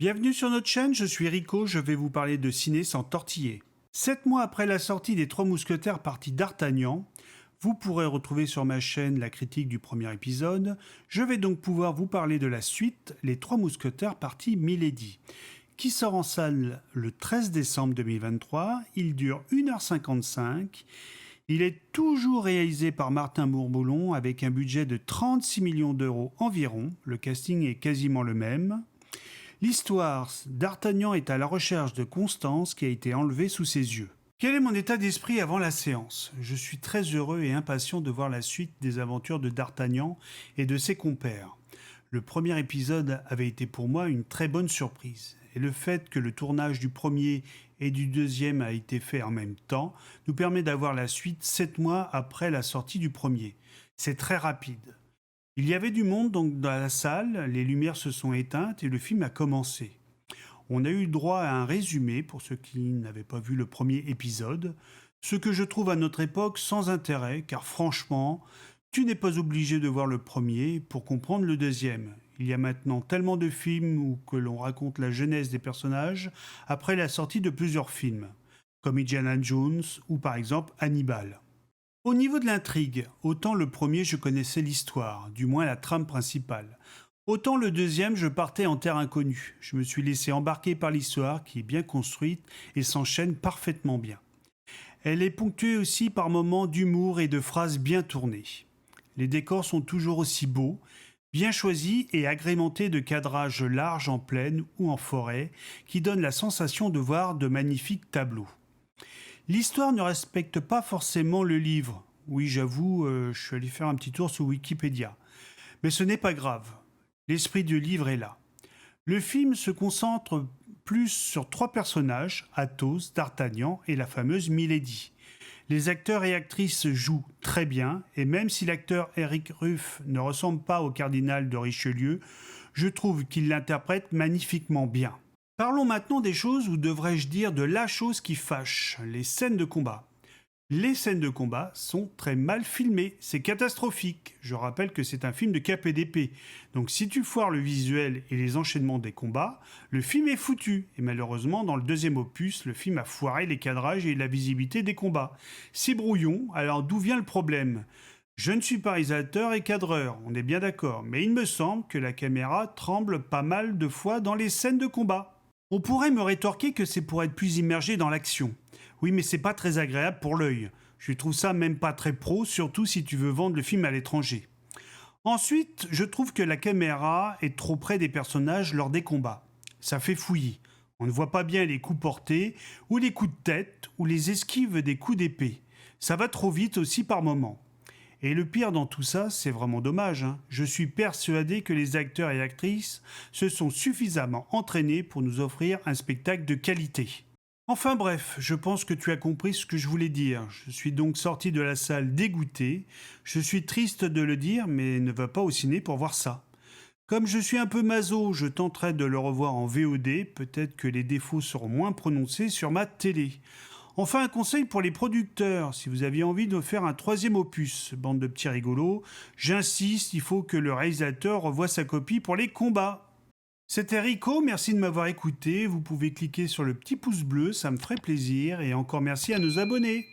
Bienvenue sur notre chaîne, je suis Rico, je vais vous parler de ciné sans tortiller. 7 mois après la sortie des Trois Mousquetaires partie d'Artagnan, vous pourrez retrouver sur ma chaîne la critique du premier épisode. Je vais donc pouvoir vous parler de la suite, Les Trois Mousquetaires partie Milady, qui sort en salle le 13 décembre 2023. Il dure 1h55. Il est toujours réalisé par Martin Bourboulon avec un budget de 36 millions d'euros environ. Le casting est quasiment le même. L'histoire d'Artagnan est à la recherche de Constance qui a été enlevée sous ses yeux. Quel est mon état d'esprit avant la séance? Je suis très heureux et impatient de voir la suite des aventures de d'Artagnan et de ses compères. Le premier épisode avait été pour moi une très bonne surprise. Et le fait que le tournage du premier et du deuxième a été fait en même temps nous permet d'avoir la suite 7 mois après la sortie du premier. C'est très rapide. Il y avait du monde donc dans la salle, les lumières se sont éteintes et le film a commencé. On a eu droit à un résumé pour ceux qui n'avaient pas vu le premier épisode, ce que je trouve à notre époque sans intérêt car franchement, tu n'es pas obligé de voir le premier pour comprendre le deuxième. Il y a maintenant tellement de films où que l'on raconte la genèse des personnages après la sortie de plusieurs films, comme Indiana Jones ou par exemple Hannibal. Au niveau de l'intrigue, autant le premier je connaissais l'histoire, du moins la trame principale. Autant le deuxième je partais en terre inconnue. Je me suis laissé embarquer par l'histoire qui est bien construite et s'enchaîne parfaitement bien. Elle est ponctuée aussi par moments d'humour et de phrases bien tournées. Les décors sont toujours aussi beaux, bien choisis et agrémentés de cadrages larges en plaine ou en forêt qui donnent la sensation de voir de magnifiques tableaux. L'histoire ne respecte pas forcément le livre. Oui, j'avoue, je suis allé faire un petit tour sur Wikipédia. Mais ce n'est pas grave. L'esprit du livre est là. Le film se concentre plus sur 3 personnages, Athos, d'Artagnan et la fameuse Milady. Les acteurs et actrices jouent très bien, et même si l'acteur Eric Ruff ne ressemble pas au cardinal de Richelieu, je trouve qu'il l'interprète magnifiquement bien. Parlons maintenant des choses, ou devrais-je dire de la chose qui fâche, les scènes de combat. Les scènes de combat sont très mal filmées, c'est catastrophique. Je rappelle que c'est un film de KPDP, donc si tu foires le visuel et les enchaînements des combats, le film est foutu. Et malheureusement, dans le deuxième opus, le film a foiré les cadrages et la visibilité des combats. C'est brouillon, alors d'où vient le problème ? Je ne suis pas réalisateur et cadreur, on est bien d'accord, mais il me semble que la caméra tremble pas mal de fois dans les scènes de combat. On pourrait me rétorquer que c'est pour être plus immergé dans l'action. Oui, mais c'est pas très agréable pour l'œil. Je trouve ça même pas très pro, surtout si tu veux vendre le film à l'étranger. Ensuite, je trouve que la caméra est trop près des personnages lors des combats. Ça fait fouillis. On ne voit pas bien les coups portés, ou les coups de tête, ou les esquives des coups d'épée. Ça va trop vite aussi par moments. Et le pire dans tout ça, c'est vraiment dommage. Je suis persuadé que les acteurs et actrices se sont suffisamment entraînés pour nous offrir un spectacle de qualité. Enfin bref, je pense que tu as compris ce que je voulais dire. Je suis donc sorti de la salle dégoûté. Je suis triste de le dire, mais ne va pas au ciné pour voir ça. Comme je suis un peu maso, je tenterai de le revoir en VOD. Peut-être que les défauts seront moins prononcés sur ma télé. Enfin, un conseil pour les producteurs, si vous aviez envie de faire un 3e opus, bande de petits rigolos, j'insiste, il faut que le réalisateur revoie sa copie pour les combats. C'était Rico, merci de m'avoir écouté, vous pouvez cliquer sur le petit pouce bleu, ça me ferait plaisir, et encore merci à nos abonnés.